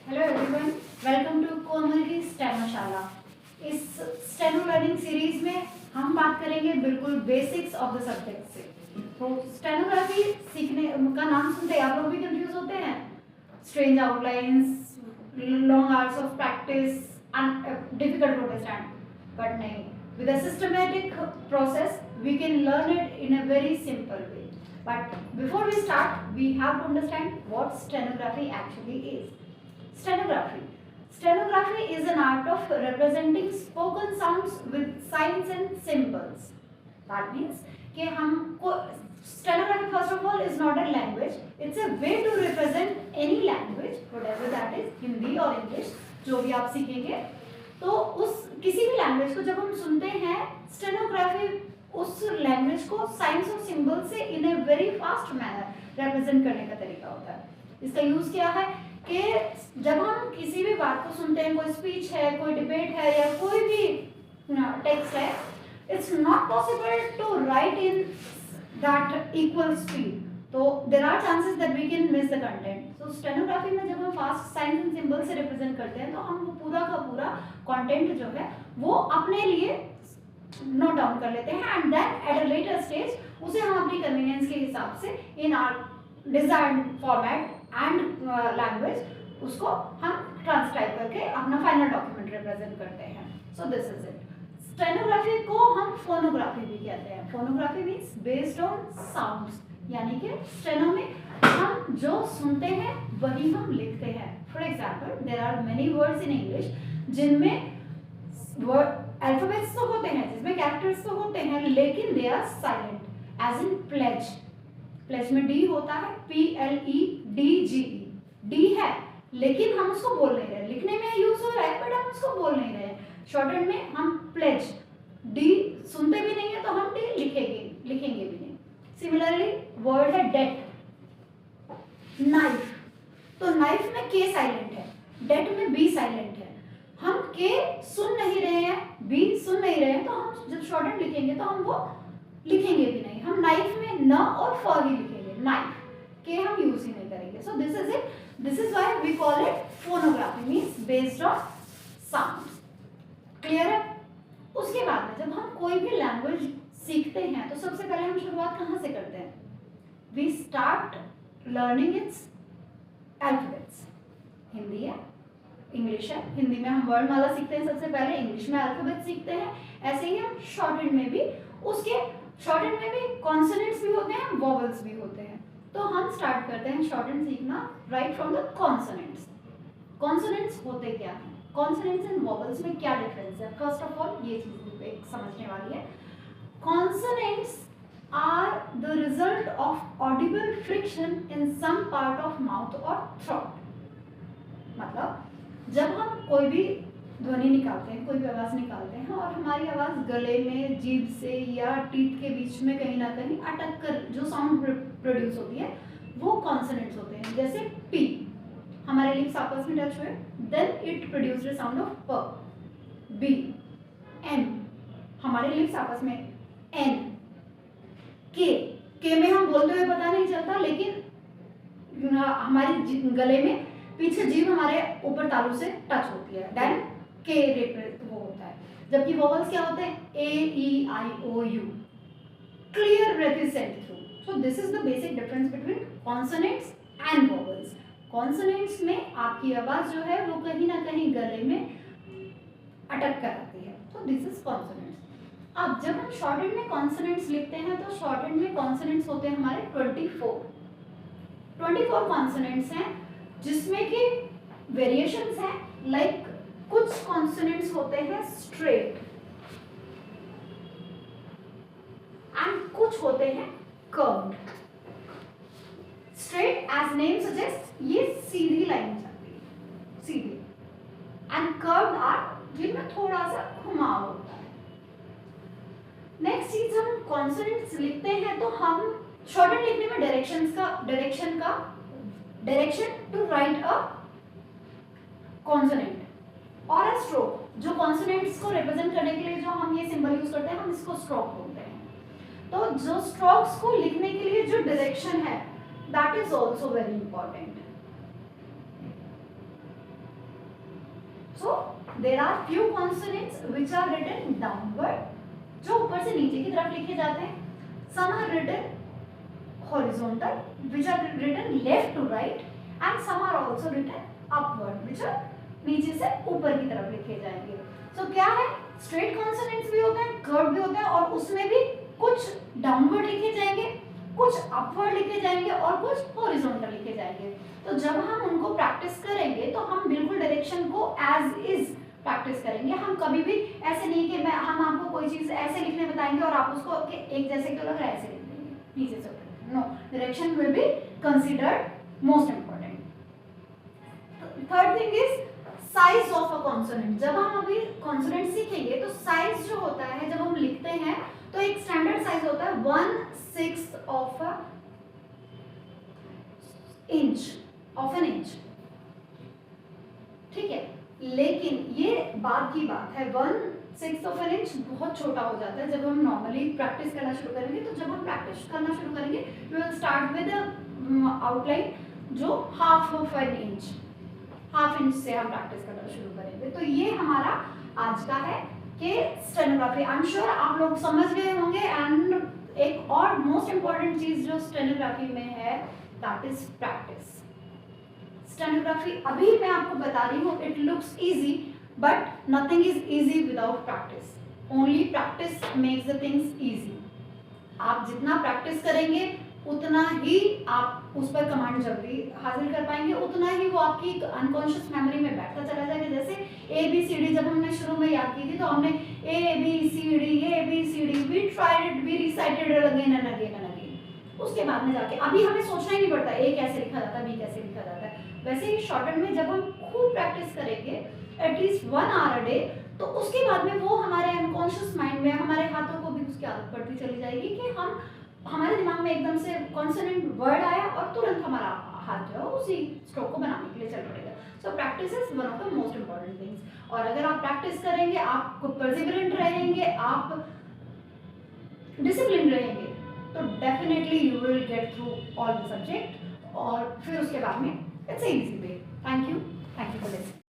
Hello everyone, welcome to कोमल की स्टेनोशाला। इस steno learning series में हम बात करेंगे बिल्कुल बेसिक्स ऑफ द सब्जेक्ट से। तो स्टेनोग्राफी सीखने का नाम सुनते ही आप लोग भी कंफ्यूज होते हैं। Strange outlines, long hours of practice, difficult to understand, but नहीं, with a systematic process we can learn it in a very simple way. But before we start, we have to understand what stenography actually is. Stenography. Stenography is an art of representing spoken sounds with signs and symbols. That means कि हमको stenography first of all is not a language. It's a way to represent any language, whatever that is, Hindi और English जो भी आप सीखेंगे। तो उस किसी भी लैंग्वेज को जब हम सुनते हैं, स्टेनोग्राफी उस लैंग्वेज को साइंस और सिंबल से in a very fast manner represent करने का तरीका होता है। इसका यूज क्या है कि जब हम किसी भी बात को सुनते हैं, कोई स्पीच है, कोई डिबेट है या कोई भी टेक्स्ट है, it's not possible to write in that equal speed, तो there are chances that we can miss the content. So stenography में जब हम फास्ट साइंस एंड सिंबल से रिप्रेजेंट करते हैं तो हम पूरा का पूरा कंटेंट जो है वो अपने लिए नोट डाउन कर लेते हैं and then at a later stage उसे हम अपनी कन्वीनियंस के हिसाब से in our desired format and language उसको हम ट्रांसक्राइब करके अपना फाइनल डॉक्यूमेंट रिप्रेजेंट करते हैं। सो दिस इज इट। स्टेनोग्राफी को हम फोनोग्राफी भी कहते हैं। Phonography means based on sounds, यानी कि स्टेनो में हम जो सुनते हैं वही हम लिखते हैं। For example, there are many words in English जिनमें अल्फाबेट्स तो होते हैं, जिसमें कैरेक्टर्स तो होते हैं, लेकिन they are silent, as in pledge. Pledge में डी होता है, PLEDGE, डी है लेकिन हम उसको बोल नहीं रहे, लिखने में यूज हो रहा है बट हम उसको बोल नहीं रहे। शॉर्टहैंड में हम प्लेज, डी सुनते भी नहीं है तो हम डी लिखेंगे भी नहीं। सिमिलरली वर्ड है डेट, नाइफ, तो नाइफ में के साइलेंट है, डेट में बी साइलेंट है। हम के सुन नहीं रहे हैं, बी सुन नहीं रहे हैं, तो हम जब शॉर्टहैंड लिखेंगे तो हम वो लिखेंगे भी नहीं। हम नाइफ में न और फ ही लिखेंगे, नाइफ, के हम यूज ही नहीं करेंगे। So this is it. This is why we call it phonography, means based on sounds. Clear है? उसके बाद में जब हम कोई भी लैंग्वेज सीखते हैं तो सबसे पहले हम शुरुआत कहाँ से करते हैं? We start learning its alphabets. Hindi है, इंग्लिश है, हिंदी में हम वर्णमाला सीखते हैं सबसे पहले, इंग्लिश में अल्फाबेट सीखते हैं। ऐसे ही हम शॉर्टहैंड में भी, उसके शॉर्टहैंड में भी कॉन्सोनेंट्स भी होते हैं, वोवेल्स भी होते हैं। तो हम स्टार्ट करते हैं शॉर्टहैंड सीखना right from the consonants. Consonants होते क्या हैं? कॉन्सोनेंट्स एंड वोवेल्स में क्या डिफरेंस है? फर्स्ट ऑफ ऑल ये चीज एक समझने वाली है। Consonants are the result of audible friction in some part of mouth और थ्रोट। मतलब जब हम कोई भी ध्वनि निकालते हैं, कोई भी आवाज निकालते हैं और हमारी आवाज गले में, जीभ से या टीथ के बीच में कहीं ना कहीं अटक कर जो साउंड प्रोड्यूस होती है वो कॉन्सोनेंट्स होते हैं। जैसे पी, हमारे लिप्स आपस में टच हुए, then it produced the sound of प। बी, एन, हमारे लिप्स आपस में, एन। के में हम बोलते हुए पता नहीं चलता, लेकिन हमारी गले में पीछे जीभ हमारे ऊपर तालू से टच होती है, देन के वो होता है। जबकि वोवेल्स क्या होते हैं? A-E-I-O-U, clear breath is sent through. So this is the basic difference between consonants and vowels. Consonants में आपकी आवाज जो है वो कहीं ना कहीं गले में अटक कर आती है, तो दिस इज कॉन्सोनेंट्स। अब जब हम शॉर्टहैंड में कॉन्सोनेंट्स लिखते हैं तो शॉर्टहैंड में कॉन्सोनेंट्स होते हैं हमारे 24 कॉन्सोनेंट्स हैं, जिसमें कि वेरिएशंस हैं। लाइक कुछ कॉन्सोनेंट्स होते हैं स्ट्रेट एंड कुछ होते हैं curved. Straight as name suggest, ये सीधी लाइन जाती है, सीधी, एंड कर्व्ड आर जिनमें थोड़ा सा घुमाव होता है। नेक्स्ट चीज, हम कॉन्सोनेंट्स लिखते हैं तो हम शॉर्टहैंड लिखने में direction to write a consonant और अ स्ट्रोक। जो कॉन्सोनेंट्स को रिप्रेजेंट करने के लिए जो हम ये सिंबल यूज करते हैं, हम इसको स्ट्रोक बोलते हैं। तो जो स्ट्रोक्स को लिखने के लिए जो डायरेक्शन है, that is also very important. So there are few consonants which are written downward, जो ऊपर से नीचे की तरफ लिखे जाते हैं. Some are written horizontal, which are written left to right, and some are also written upward, which are नीचे से ऊपर की तरफ लिखे जाएंगे. So क्या है, स्ट्रेट कॉन्सोनेंट्स भी होते हैं, कर्व भी होते हैं, और उसमें भी कुछ डाउनवर्ड लिखे जाएंगे, कुछ अपवर्ड लिखे जाएंगे और कुछ हॉरिजॉन्टल लिखे जाएंगे. तो जब हम उनको प्रैक्टिस करेंगे तो हम बिल्कुल डायरेक्शन को एज इज प्रैक्टिस करेंगे. हम कभी भी ऐसे नहीं कि हम आपको कोई चीज ऐसे लिखने बताएंगे और आप उसको एक जैसे क्यों लग रहा है ऐसे लिख देंगे नीचे से ऊपर. No, direction will be considered most important. Third thing is size of a consonant. जब हम अभी कॉन्सोनेंट सीखेंगे तो साइज जो होता है, जब हम लिखते हैं तो एक स्टैंडर्ड साइज होता है 1/6 ऑफ एन इंच. ठीक है, लेकिन ये बात की बात है, 1/6 ऑफ एन इंच बहुत छोटा हो जाता है जब हम नॉर्मली प्रैक्टिस करना शुरू करेंगे. तो जब हम प्रैक्टिस करना शुरू करेंगे we will start with outline जो हाफ इंच से हम प्रैक्टिस करना शुरू करेंगे. तो ये हमारा आज का है कि स्टेनोग्राफी. आई एम श्योर आप लोग समझ गए होंगे. एंड एक और मोस्ट इंपॉर्टेंट चीज जो स्टेनोग्राफी में है दैट इज प्रैक्टिस. स्टेनोग्राफी अभी मैं आपको बता रही हूँ, it looks easy but nothing is easy without practice. Only practice makes the things easy. आप जितना प्रैक्टिस करेंगे उतना ही आप उस पर कमांड जल्दी हासिल कर पाएंगे, उतना ही वो आपकी अनकॉन्शियस मेमोरी में बैठता चला जाएगा. जैसे ABCD जब हमने शुरू में याद की थी तो हमने ABCD we tried it, we recited it again and again. उसके बाद में जाके अभी हमें सोचना ही नहीं पड़ता A कैसे लिखा जाता है, B कैसे लिखा जाता है. वैसे ही शॉर्टहैंड में जब हम खूब प्रैक्टिस करेंगे एटलीस्ट 1 आवर अ डे, तो उसके बाद में वो हमारे अनकॉन्शियस माइंड में, हमारे हाथों को भी उसकी आदत पड़ती चली जाएगी कि हमारे दिमाग में एकदम से कॉन्सोनेंट वर्ड आया और तुरंत हमारा हाथ जो है उसी स्ट्रोक को बनाने के लिए चल पड़ेगा. So practice is one of the most important things. और अगर आप प्रैक्टिस करेंगे, आप परसिवरेंट रहेंगे, आप डिसिप्लिन रहेंगे, तो definitely you will get through all the subject. और फिर उसके बाद में it's easy way. Thank you for listening.